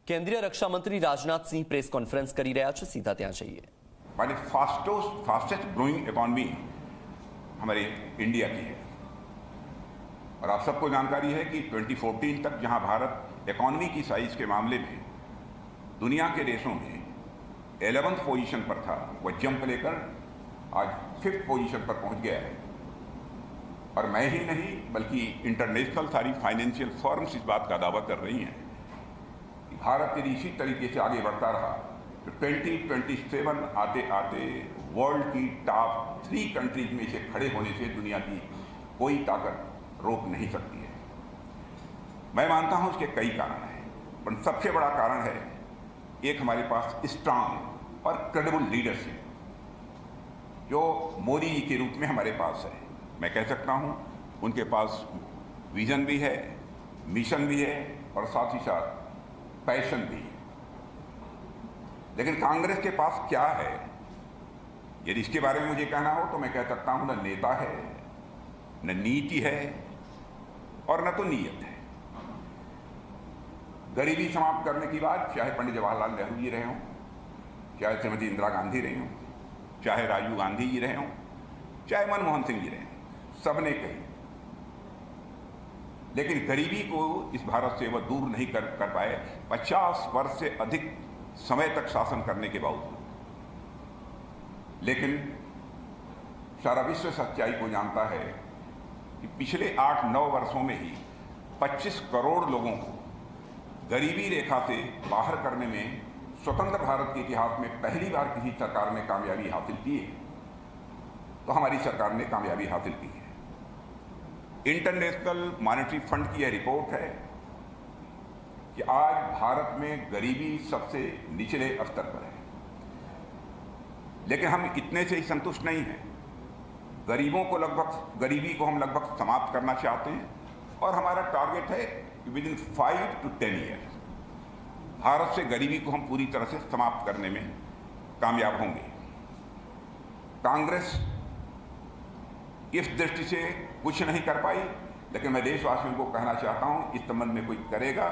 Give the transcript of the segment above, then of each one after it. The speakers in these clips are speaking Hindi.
કેન્દ્રીય રક્ષા મંત્રી રાજનાથ સિંહ પ્રેસ કોન્ફરન્સ કરી રહ્યા છે, સીધા ત્યાં જઈએ। हमारी फास्टेस्ट ग्रोइंग इकॉनमी हमारे इंडिया की है और आप सबको जानकारी है कि 2014 तक जहां भारत इकॉनमी की साइज के मामले में दुनिया के देशों में 11th पोजीशन पर था, वह जंप लेकर आज 5th पोजीशन पर पहुंच गया है। और मैं ही नहीं बल्कि इंटरनेशनल सारी फाइनेंशियल फर्म्स इस बात का दावा कर रही हैं कि भारत यदि इसी तरीके से आगे बढ़ता रहा तो 2027 आते आते वर्ल्ड की टॉप 3 कंट्रीज में से खड़े होने से दुनिया की कोई ताकत रोक नहीं सकती है। मैं मानता हूं इसके कई कारण हैं, पर सबसे बड़ा कारण है एक हमारे पास स्ट्रांग और क्रेडिबल लीडरशिप जो मोदी जी के रूप में हमारे पास है। मैं कह सकता हूं उनके पास विजन भी है, मिशन भी है और साथ ही साथ पैशन भी है। लेकिन कांग्रेस के पास क्या है, यदि इसके बारे में मुझे कहना हो तो मैं कह सकता हूं न नेता है, न नीति है और न तो नीयत है। गरीबी समाप्त करने की बात चाहे पंडित जवाहरलाल नेहरू जी रहे हों, चाहे श्रीमती इंदिरा गांधी रही हों, चाहे राजीव गांधी जी रहे हों, चाहे मनमोहन सिंह जी रहे हों, सबने कही। लेकिन गरीबी को इस भारत से वह दूर नहीं कर पाए 50 वर्ष से अधिक समय तक शासन करने के बावजूद। लेकिन सारा विश्व सच्चाई को जानता है कि पिछले 8-9 वर्षों में ही 25 करोड़ लोगों को गरीबी रेखा से बाहर करने में स्वतंत्र भारत के इतिहास में पहली बार किसी सरकार ने कामयाबी हासिल की है, तो हमारी सरकार ने कामयाबी हासिल की है। इंटरनेशनल मॉनेटरी फंड की यह रिपोर्ट है कि आज भारत में गरीबी सबसे निचले स्तर पर है। लेकिन हम इतने से ही संतुष्ट नहीं हैं। गरीबी को हम लगभग समाप्त करना चाहते हैं और हमारा टारगेट है कि with in 5 to 10 years Bharat से गरीबी को हम पूरी तरह से समाप्त करने में कामयाब होंगे। कांग्रेस इस दृष्टि से कुछ नहीं कर पाई, लेकिन मैं देशवासियों को कहना चाहता हूं इस संबंध में कोई करेगा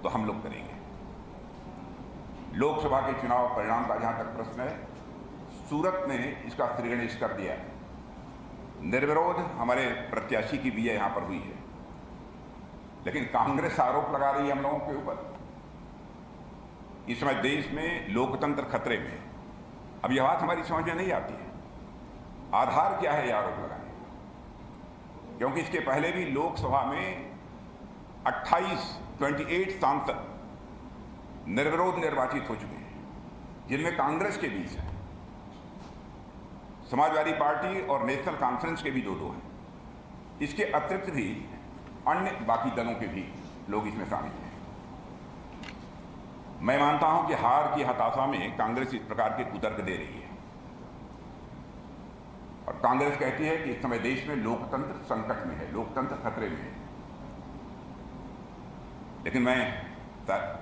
तो हम लोग करेंगे। लोकसभा के चुनाव परिणाम का जहां तक प्रश्न है, सूरत ने इसका श्रीगणेश कर दिया है। निर्विरोध हमारे प्रत्याशी की विजय यहां पर हुई है, लेकिन कांग्रेस आरोप लगा रही है हम लोगों के ऊपर। इस समय देश में लोकतंत्र खतरे में। अब यह बात हमारी समझ में नहीं आती है, आधार क्या है यह आरोप लगाने, क्योंकि इसके पहले भी लोकसभा में 28 सांसद निर्विरोध निर्वाचित हो चुके हैं, जिनमें कांग्रेस के 20 हैं, समाजवादी पार्टी और नेशनल कॉन्फ्रेंस के भी 2-2 हैं। इसके अतिरिक्त भी अन्य बाकी दलों के भी लोग इसमें शामिल हैं। मैं मानता हूं कि हार की हताशा में कांग्रेस इस प्रकार के कुतर्क दे रही है और कांग्रेस कहती है कि इस समय देश में लोकतंत्र संकट में है, लोकतंत्र खतरे में है। लेकिन मैं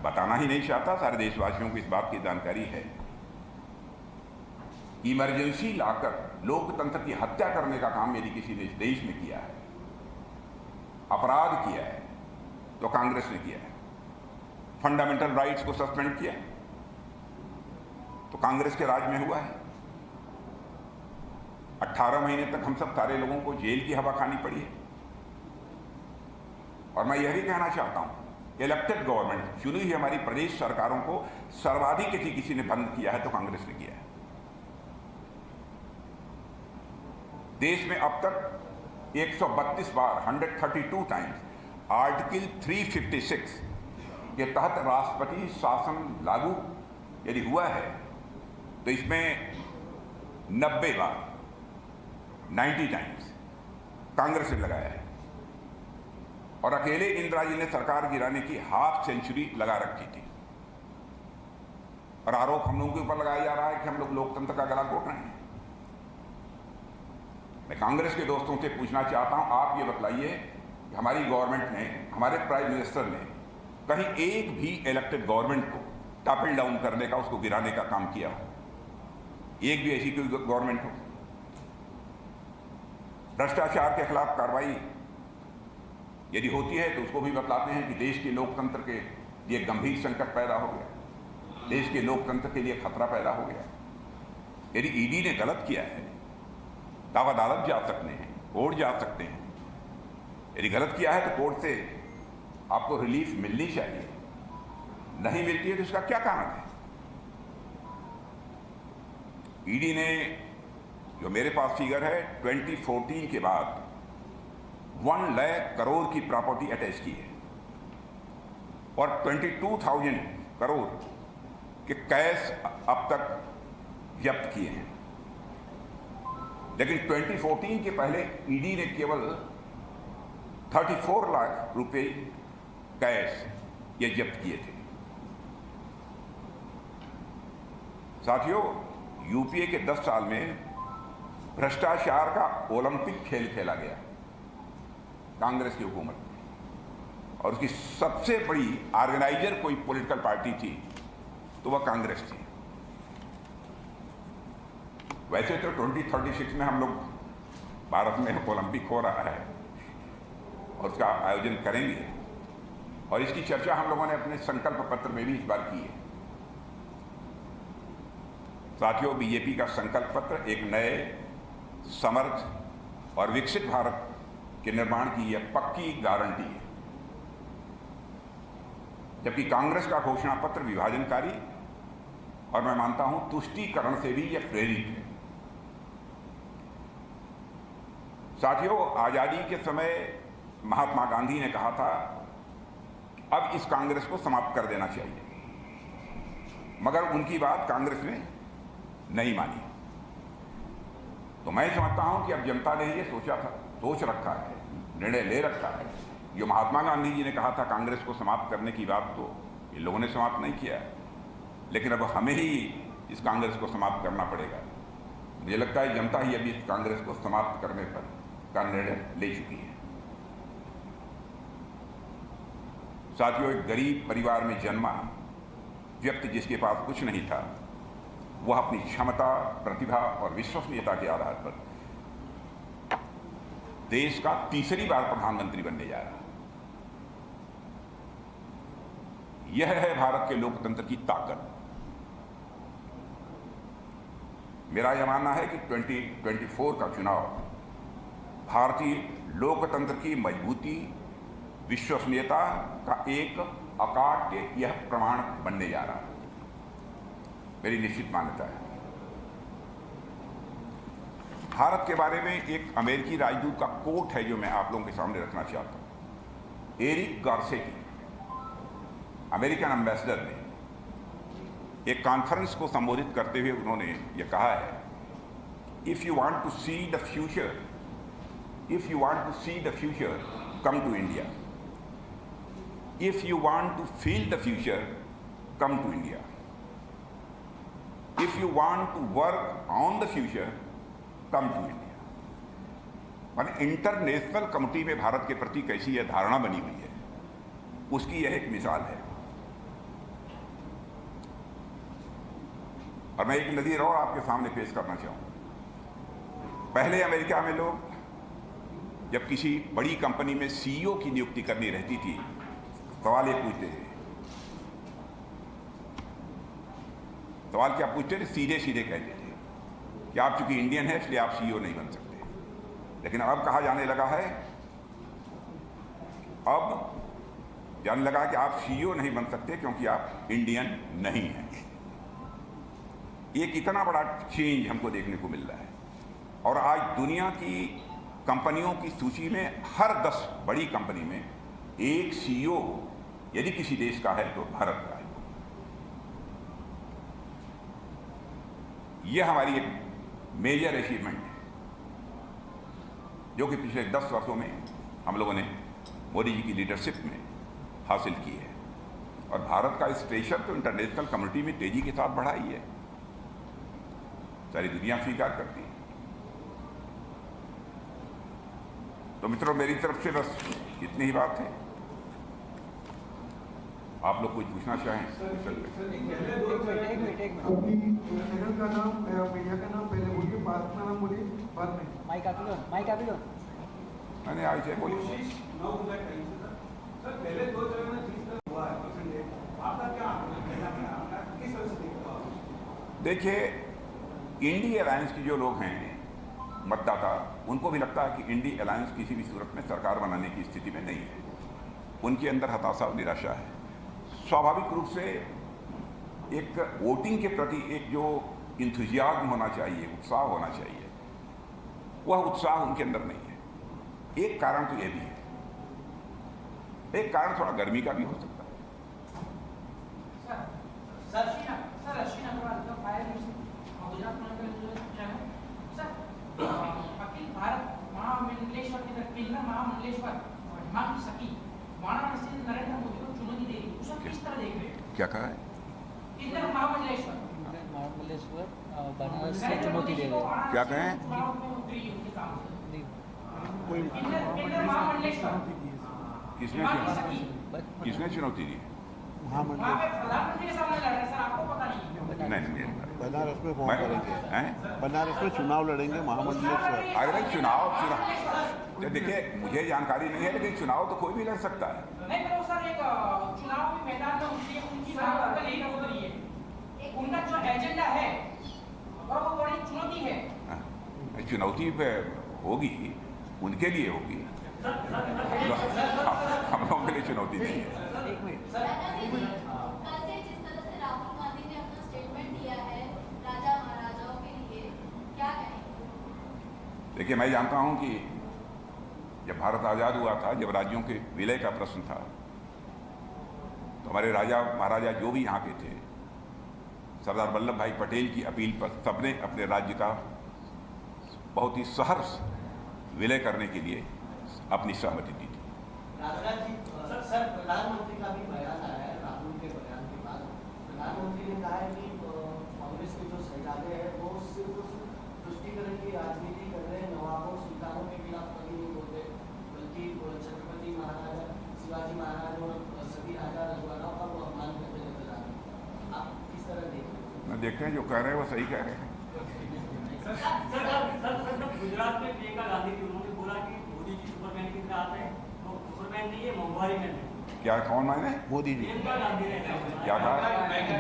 बताना ही नहीं चाहता, सारे देशवासियों को इस बात की जानकारी है। इमरजेंसी लाकर लोकतंत्र की हत्या करने का काम यदि किसी ने इस देश में किया है, अपराध किया है, तो कांग्रेस ने किया है। फंडामेंटल राइट्स को सस्पेंड किया तो कांग्रेस के राज में हुआ है। 18 महीने तक हम सब सारे लोगों को जेल की हवा खानी पड़ी है। और मैं यह भी कहना चाहता हूं, इलेक्टेड गवर्नमेंट चुनी हुई हमारी प्रदेश सरकारों को सर्वाधिक यदि किसी ने बंद किया है तो कांग्रेस ने किया है। देश में अब तक 132 बार 132 टाइम्स आर्टिकल 356 के तहत राष्ट्रपति शासन लागू यदि हुआ है तो इसमें 90 बार 90 टाइम्स कांग्रेस ने लगाया है। और अकेले इंदिरा जी ने सरकार गिराने की हाफ सेंचुरी लगा रखी थी। और आरोप हम लोगों के ऊपर लगाया जा रहा है कि हम लोग लोकतंत्र का गला घोट रहे हैं। मैं कांग्रेस के दोस्तों से पूछना चाहता हूं, आप ये बतलाइए कि हमारी गवर्नमेंट ने, हमारे प्राइम मिनिस्टर ने कहीं एक भी इलेक्टेड गवर्नमेंट को टॉपल डाउन करने का, उसको गिराने का काम किया हो? एक भी ऐसी कोई गवर्नमेंट हो? भ्रष्टाचार के खिलाफ कार्रवाई यदि होती है तो उसको भी बतलाते हैं कि देश के लोकतंत्र के लिए गंभीर संकट पैदा हो गया, देश के लोकतंत्र के लिए खतरा पैदा हो गया। यदि ईडी ने गलत किया है तो आप अदालत जा सकते हैं, कोर्ट जा सकते हैं। यदि गलत किया है तो कोर्ट से आपको रिलीफ मिलनी चाहिए, नहीं मिलती है तो इसका क्या कारण है? ईडी ने, जो मेरे पास फिगर है, 2014 के बाद 1 लाख करोड़ की प्रॉपर्टी अटैच की है और 22,000 करोड़ के कैश अब तक जब्त किए हैं। लेकिन 2014 के पहले ईडी ने केवल 34 लाख रुपए कैश ये जब्त किए थे। साथियों, यूपीए के 10 साल में भ्रष्टाचार का ओलंपिक खेल खेला गया कांग्रेस की हुकूमत में, और उसकी सबसे बड़ी ऑर्गेनाइजर कोई पॉलिटिकल पार्टी थी तो वह कांग्रेस थी। वैसे तो 2036 में हम लोग भारत में ओलंपिक हो रहा है और उसका आयोजन करेंगे, और इसकी चर्चा हम लोगों ने अपने संकल्प पत्र में भी इस बार की है। साथियों, बीजेपी का संकल्प पत्र एक नए, समर्थ और विकसित भारत के निर्माण की यह पक्की गारंटी है, जबकि कांग्रेस का घोषणा पत्र विभाजनकारी और मैं मानता हूं तुष्टीकरण से भी यह प्रेरित है। साथियों, आजादी के समय महात्मा गांधी ने कहा था अब इस कांग्रेस को समाप्त कर देना चाहिए, मगर उनकी बात कांग्रेस ने नहीं मानी। तो मैं समझता हूं कि अब जनता ने ये सोच रखा है, निर्णय ले रखा है। जो महात्मा गांधी जी ने कहा था कांग्रेस को समाप्त करने की बात, तो इन लोगों ने समाप्त नहीं किया, लेकिन अब हमें ही इस कांग्रेस को समाप्त करना पड़ेगा। मुझे लगता है जनता ही अभी इस कांग्रेस को समाप्त करने पर का निर्णय ले चुकी है। साथियों, एक गरीब परिवार में जन्मा व्यक्ति जिसके पास कुछ नहीं था, वह अपनी क्षमता, प्रतिभा और विश्वसनीयता के आधार पर देश का तीसरी बार प्रधानमंत्री बनने जा रहा है। यह है भारत के लोकतंत्र की ताकत। मेरा यह मानना है कि 2024 का चुनाव भारतीय लोकतंत्र की मजबूती, विश्वसनीयता का एक अकाट्य यह प्रमाण बनने जा रहा है, मेरी निश्चित मान्यता है। भारत के बारे में एक अमेरिकी राजदूत का कोट है जो मैं आप लोगों के सामने रखना चाहता हूं। एरिक गार्सेटी, अमेरिकन एम्बेसडर ने एक कॉन्फ्रेंस को संबोधित करते हुए उन्होंने ये कहा है, if you want to see the future, come to India. If you want to feel the future, come to India. If you want to work on the future, come to India. माने इंटरनेशनल कम्युनिटी में भारत के प्रति कैसी यह धारणा बनी हुई है, उसकी यह एक मिसाल है। और मैं एक नज़ीर और आपके सामने पेश करना चाहूँगा। पहले अमेरिका में लोग जब किसी बड़ी कंपनी में सीईओ की नियुक्ति करनी रहती थी, सवाल ये पूछते थे, सवाल क्या पूछते थे? सीधे सीधे कहते थे कि आप चूंकि इंडियन है इसलिए आप सीईओ नहीं बन सकते। लेकिन अब कहा जाने लगा है, अब जाने लगा कि आप सीईओ नहीं बन सकते क्योंकि आप इंडियन नहीं हैं। एक इतना बड़ा चेंज हमको देखने को मिल रहा है, और आज दुनिया की कंपनियों की सूची में हर 10 बड़ी कंपनी में एक सीईओ यदि किसी देश का है तो भारत का है। यह हमारी एक मेजर अचीवमेंट है जो कि पिछले 10 वर्षों में हम लोगों ने मोदी जी की लीडरशिप में हासिल की है। और भारत का स्टेशन तो इंटरनेशनल कम्युनिटी में तेजी के साथ बढ़ा ही है, सारी दुनिया स्वीकार करती है। तो मित्रों, मेरी तरफ से बस इतनी ही बात है। आप लोग कुछ पूछना चाहें? का नाम, मीडिया का नाम पहले बोलिए, बाद में नाम बोलिए, बाद में माइक आप लो। मैंने आज बोलिए। सर, पहले 2 जगह में 30 हुआ है परसेंटेज। देखिए, इंडी अलायंस के जो लोग हैं मतदाता, उनको भी लगता है कि इंडी अलायंस किसी भी सूरत में सरकार बनाने की स्थिति में नहीं है। उनके अंदर हताशा और निराशा है। स्वाभाविक रूप से एक वोटिंग के प्रति एक जो इंथुजियाज्म होना चाहिए, उत्साह होना चाहिए, वह उत्साह उनके अंदर नहीं है। एक कारण तो यह भी है, एक कारण थोड़ा गर्मी का भी हो सकता है। अखिल भारत महामंडलेश्वर की केंद्र महामंडलेश्वर सखी वाराणसी नरेंद्र मोदी को चुनौती दे रही, उसको किस तरह देख रहे हैं? क्या कहा है? केंद्र महामंडलेश्वर बनारस से चुनौती दे रहे हैं। क्या कहें? किसने चुनौती दी? प्रधानमंत्री के सामने लड़ रहे हैं सर, आपको पता नहीं? नहीं, बनारस में फॉर्म करेंगे, बनारस में चुनाव लड़ेंगे महामंडलेश्वर। अरे भाई, चुनाव देखिए, मुझे जानकारी नहीं है, लेकिन चुनाव तो कोई भी लड़ सकता है। नहीं, तो सर एक चुनाव में मैदान में उनकी बात नहीं हो रही है, उनका जो एजेंडा है और वो बड़ी चुनौती है। चुनौती पे होगी, उनके लिए होगी, हम लोगों के लिए चुनौती नहीं है। देखिए, मैं जानता हूं कि जब भारत आज़ाद हुआ था, जब राज्यों के विलय का प्रश्न था, तो हमारे राजा महाराजा जो भी यहाँ के थे, सरदार वल्लभ भाई पटेल की अपील पर सबने अपने राज्य का बहुत ही सहर्ष विलय करने के लिए अपनी सहमति दी थी। सर, प्रधानमंत्री का भी बयान आया है। राहुल के बयान के बाद प्रधानमंत्री ने कहा है कि कांग्रेस के जो शहजादे हैं वो सिर्फ तुष्टीकरण की राजनीति कर रहे हैं, नवाबों सुल्तानों के खिलाफ कभी नहीं बोलते, बल्कि छत्रपति महाराजा शिवाजी महाराज और सभी राजा रजवाड़ों का वो अपमान करते नजर आ रहे हैं। आप किस तरह देखते हैं? देखते हैं, जो कह रहे हैं वो सही कह रहे हैं। गुजरात में प्रियंका गांधी थी, उन्होंने बोला कि मोदी जी सुपरमैन की तरह आते हैं, वो सुपरमैन नहीं है, मंगवारी मैन है। क्या, कौन मायने? मोदी जी। प्रियंका गांधी ने क्या कहा?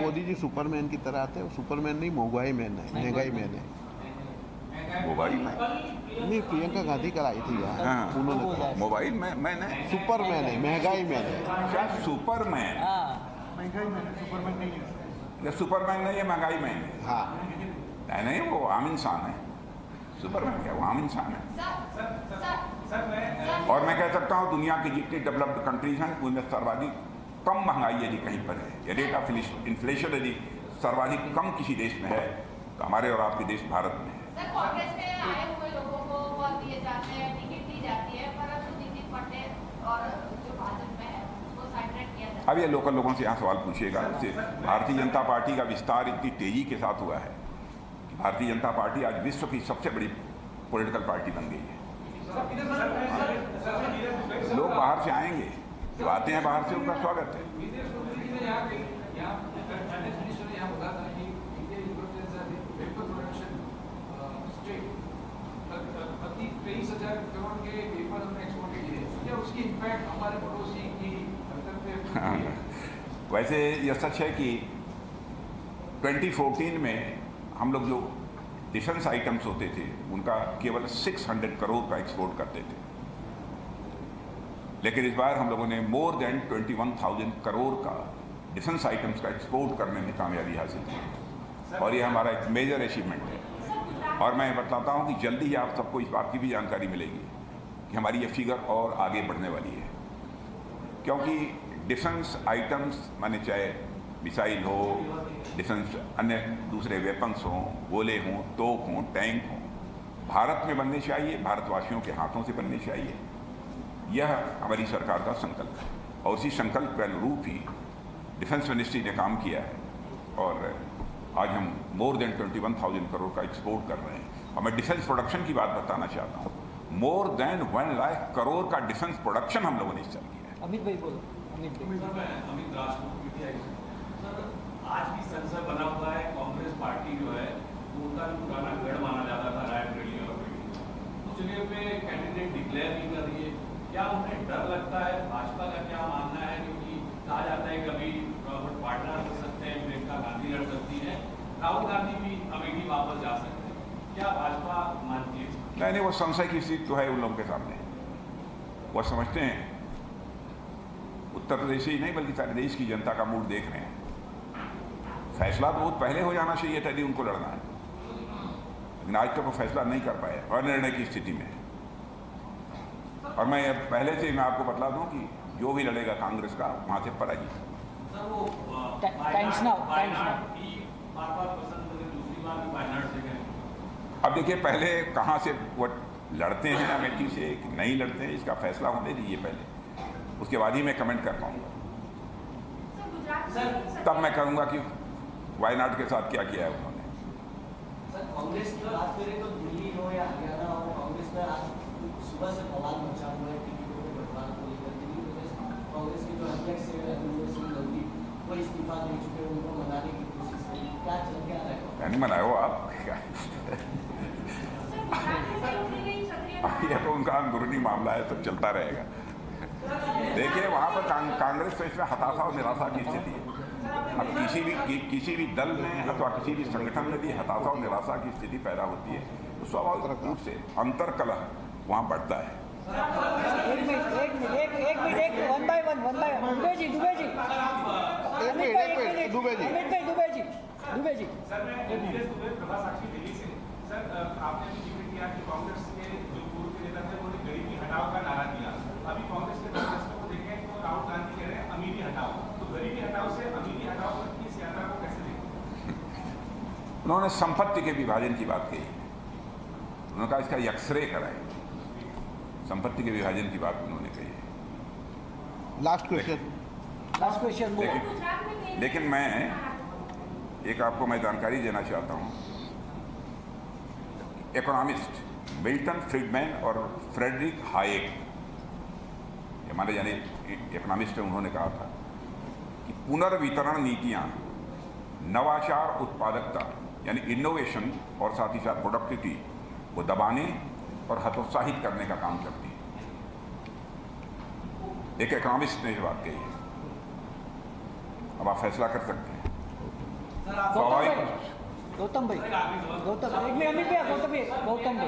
मोदी जी सुपरमैन की तरह आते हैं, सुपरमैन नहीं, महंगाई मैन है, महंगाई मैन है। मोबाइल में नहीं, प्रियंका गांधी कल आई थी यहाँ, हाँ, उन्होंने कहा मोबाइल में मैंने सुपरमैन है, महंगाई मैन है। क्या सुपरमैन? महंगाई मैंने सुपरमैन नहीं है। सुपरमैन नहीं है, महंगाई मैन है। हाँ, नहीं, वो आम इंसान है। सुपरमैन क्या, वो आम इंसान है। और मैं कह सकता हूँ दुनिया की जितनी डेवलप्ड कंट्रीज हैं उनमें सर्वाधिक कम महंगाई यदि कहीं पर है, या रेट ऑफ इन्फ्लेशन यदि सर्वाधिक कम किसी देश में है, तो हमारे और आपके देश भारत में है। कांग्रेस में आए हुए लोगों को पद दिए जाते हैं, टिकट दी जाती है, परंतु नितिन पटेल और जो भाजपा में है उसको साइडरेट किया जाता है। अब ये लोकल लोगों से यहाँ सवाल पूछिएगा। भारतीय जनता पार्टी का विस्तार इतनी तेजी के साथ हुआ है कि भारतीय जनता पार्टी आज विश्व की सबसे बड़ी पॉलिटिकल पार्टी बन गई है। लोग बाहर से आएंगे, जो आते हैं बाहर से उनका स्वागत है। वैसे यह सच है कि 2014 में हम लोग जो डिफेंस आइटम्स होते थे उनका केवल 600 करोड़ का एक्सपोर्ट करते थे, लेकिन इस बार हम लोगों ने मोर देन 21,000 करोड़ का डिफेंस आइटम्स का एक्सपोर्ट करने में कामयाबी हासिल की, और ये हमारा एक मेजर अचीवमेंट है। और मैं बताता हूँ कि जल्दी ही आप सबको इस बात की भी जानकारी मिलेगी कि हमारी ये फिगर और आगे बढ़ने वाली है, क्योंकि डिफेंस आइटम्स माने चाहे मिसाइल हो, डिफेंस अन्य दूसरे वेपन्स हों, गोले हों, तोप हों, टैंक हों, भारत में बनने चाहिए, भारतवासियों के हाथों से बनने चाहिए। यह हमारी सरकार का संकल्प है, और उसी संकल्प के अनुरूप ही डिफेंस मिनिस्ट्री ने काम किया है, और आज हम मोर देन 21,000 करोड़ का एक्सपोर्ट कर रहे हैं। और मैं डिफेंस प्रोडक्शन की बात बताना चाहता हूँ, मोर देन 1 लाख करोड़ का डिफेंस प्रोडक्शन हम लोगों ने इस साल किया है। अमित भाई बोलो। अमित राष्ट्रपति आज भी संसद बना हुआ है, कांग्रेस पार्टी जो है वो उनका भी पुराना गढ़ माना जाता था रायबरेली और उस जगह पे कैंडिडेट डिक्लेयर नहीं कर रही है। क्या उन्हें डर लगता है? भाजपा का क्या मानना है? क्योंकि कहा जाता है कभी रॉबर्ट वाड्रा लड़ सकते हैं, प्रियंका गांधी लड़ सकती है, राहुल गांधी भी अमेठी वापस जा सकते हैं, क्या भाजपा मानती है? नहीं, वो संशय की स्थिति तो है उन लोगों के सामने। वो समझते हैं, उत्तर प्रदेश ही नहीं बल्कि सारे देश की जनता का मूड देख रहे हैं। फैसला तो बहुत पहले हो जाना चाहिए था यदि उनको लड़ना है, लेकिन आज तक वो फैसला नहीं कर पाए, अनिर्णय की स्थिति में। और मैं पहले से मैं आपको बतला दूं कि जो भी लड़ेगा कांग्रेस का वहां से पराजित। अब देखिए, पहले कहां से वो लड़ते हैं अमेठी से कि नहीं लड़ते हैं, इसका फैसला होने दीजिए पहले, उसके बाद ही मैं कमेंट कर पाऊंगा। तब मैं कहूंगा कि वायनाड के साथ क्या किया है उन्होंने। सर, कांग्रेस की बात करें तो दिल्ली हो या हरियाणा हो, कांग्रेस में आज सुबह से बवाल मचा हुआ है टिकटों के बंटवारे को लेकर। दिल्ली प्रदेश कांग्रेस के जो अध्यक्ष है अरुण सिंह नंदी, वो इस्तीफा दे चुके हैं, उनको मनाने की कोशिश करी, क्या चल क्या रहा है? नहीं मनाए हो आप ये तो उनका अंदरूनी मामला है, सब चलता रहेगा। देखिए, वहाँ पर कांग्रेस तो इसमें हताशा और निराशा की स्थिति है। अब किसी भी दल में अथवा किसी भी संगठन में भी हताशा और निराशा की स्थिति पैदा होती है तो स्वाभाविक रूप से अंतर्कलह वहाँ बढ़ता है। एक minute one by one Dubey ji sir, मैं नीरज दुबे, प्रभा साक्षी दिल्ली से। सर, आपने भी जिक्र किया कि कांग्रेस के जो पूर्व के नेता थे उन्होंने गरीबी हटाओ का नारा दिया। अभी कांग्रेस के प्रदर्शनों को देखें तो राहुल गांधी कह रहे हैं अमीरी हटाओ, तो गरीबी हटाओ से अमीरी हटाओ तक की इस यात्रा को कैसे देखें? उन्होंने संपत्ति के विभाजन की बात कही। उन्होंने कहा इसका एक्सरे कराएं, संपत्ति के विभाजन की बात उन्होंने कही है। लास्ट क्वेश्चन लेकिन मैं एक आपको मैं जानकारी देना चाहता हूं। इकोनॉमिस्ट मिल्टन फ्रीडमैन और फ्रेडरिक हायेक, हमारे यानी इकोनॉमिस्ट है, उन्होंने कहा था कि पुनर्वितरण नीतियां नवाचार, उत्पादकता यानी इनोवेशन और साथ ही साथ प्रोडक्टिविटी को दबाने और हतोत्साहित करने का काम करती है। एक इकोनॉमिस्ट ने ये बात कही है। अब आप फैसला कर सकते हैं। गौतम भाई एक मिनट अमित भैया, गौतम भाई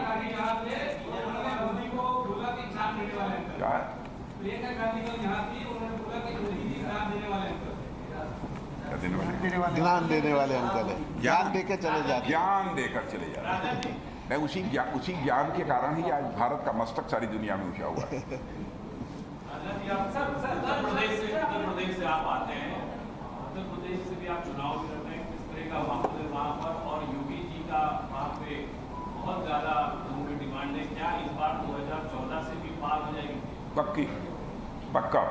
क्या है? ज्ञान देने वाले अंकल है, ज्ञान देकर चले जाते, ज्ञान देकर चले जाते। मैं उसी ज्ञान के कारण ही आज भारत का मस्तक सारी दुनिया में ऊंचा हुआ है। उत्तर प्रदेश से आप आते हैं, उत्तर प्रदेश से भी आप चुनाव भी लड़ते हैं, किस तरह का माहौल है वहाँ पर? और योगी जी का वहाँ पे बहुत ज्यादा लोगों की डिमांड है, क्या इस बार 2014 से भी पार हो जाएगी? पक्का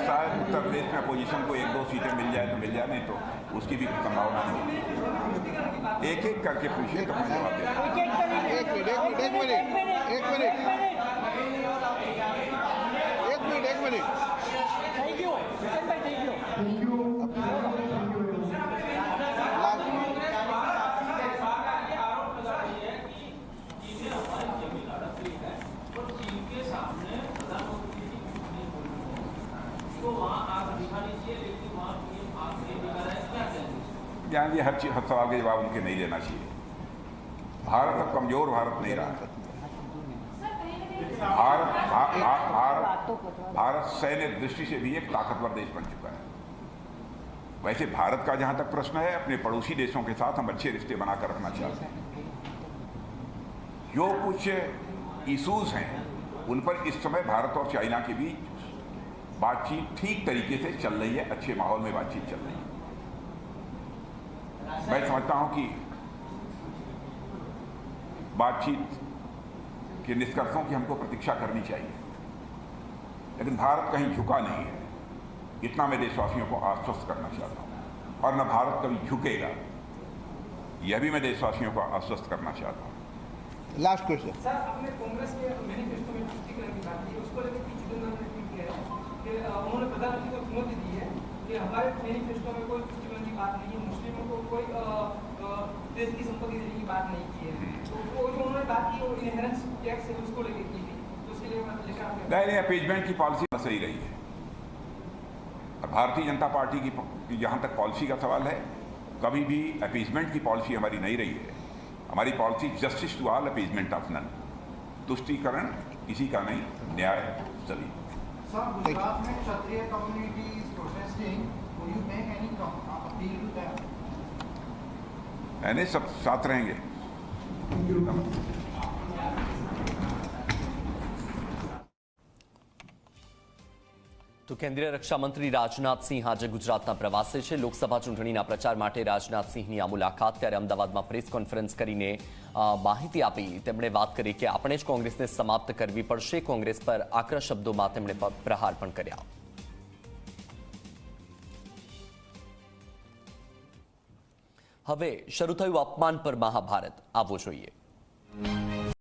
शायद उत्तर प्रदेश में अपोजिशन को 1-2 सीटें मिल जाए तो मिल जाए, नहीं तो उसकी भी संभावना नहीं। एक करके पूछिए तो मैं जवाब देता हूं। एक मिनट थैंक यू ज्ञान जी, हर सवाल के जवाब उनके नहीं देना चाहिए। भारत अब कमजोर भारत नहीं रहा। भारत सैन्य दृष्टि से भी एक ताकतवर देश बन चुका है। वैसे भारत का जहां तक प्रश्न है, अपने पड़ोसी देशों के साथ हम अच्छे रिश्ते बनाकर रखना चाहते हैं। जो कुछ इश्यूज हैं उन पर इस समय भारत और चाइना के बीच बातचीत ठीक तरीके से चल रही है, अच्छे माहौल में बातचीत चल रही है। मैं समझता हूं कि बातचीत के निष्कर्षों की हमको प्रतीक्षा करनी चाहिए, लेकिन भारत कहीं झुका नहीं है, इतना मैं देशवासियों को आश्वस्त करना चाहता हूं। और न भारत कभी झुकेगा, यह भी मैं देशवासियों को आश्वस्त करना चाहता हूं। लास्ट क्वेश्चन सर, आपने कांग्रेस के मैनिफेस्टो में तुष्टिकरण की बात की, उसको लेकर पी चिदंबरम ने ट्वीट किया है कि उन्होंने प्रधानमंत्री को चुनौती दी है कि हमारे मैनिफेस्टो में कोई तुष्टिकरण की बात नहीं है, मुस्लिमों को कोई देश की संपत्ति देने की बात नहीं की है। तो वो जो उन्होंने बात की वो इनहेरेंस टैक्स है, उसको लेकर की थी, तो उसके लिए लेकर नहीं, अपीजमेंट की पॉलिसी सही रही है। भारतीय जनता पार्टी की जहाँ तक पॉलिसी का सवाल है, कभी भी अपीजमेंट की पॉलिसी हमारी नहीं रही है। हमारी policy justice to all, appeasement of none. तुष्टीकरण किसी का नहीं, न्याय सभी। सर, गुजरात में Kshatriya community is protesting, will you make any appeal to them? यानी सब साथ रहेंगे। તો કેન્દ્રીય રક્ષા મંત્રી રાજનાથ સિંહ આજે ગુજરાતના પ્રવાસે છે। લોકસભા ચૂંટણીના પ્રચાર માટે રાજનાથ સિંહની આ મુલાકાત। ત્યારે અમદાવાદમાં પ્રેસ કોન્ફરન્સ કરીને માહિતી આપી। તેમણે વાત કરી કે આપણે જ કોંગ્રેસને સમાપ્ત કરવી પડશે। કોંગ્રેસ પર આકરા શબ્દોમાં તેમણે પ્રહાર પણ કર્યા। હવે શરૂ થયું અપમાન પર મહાભારત, આવવું જોઈએ।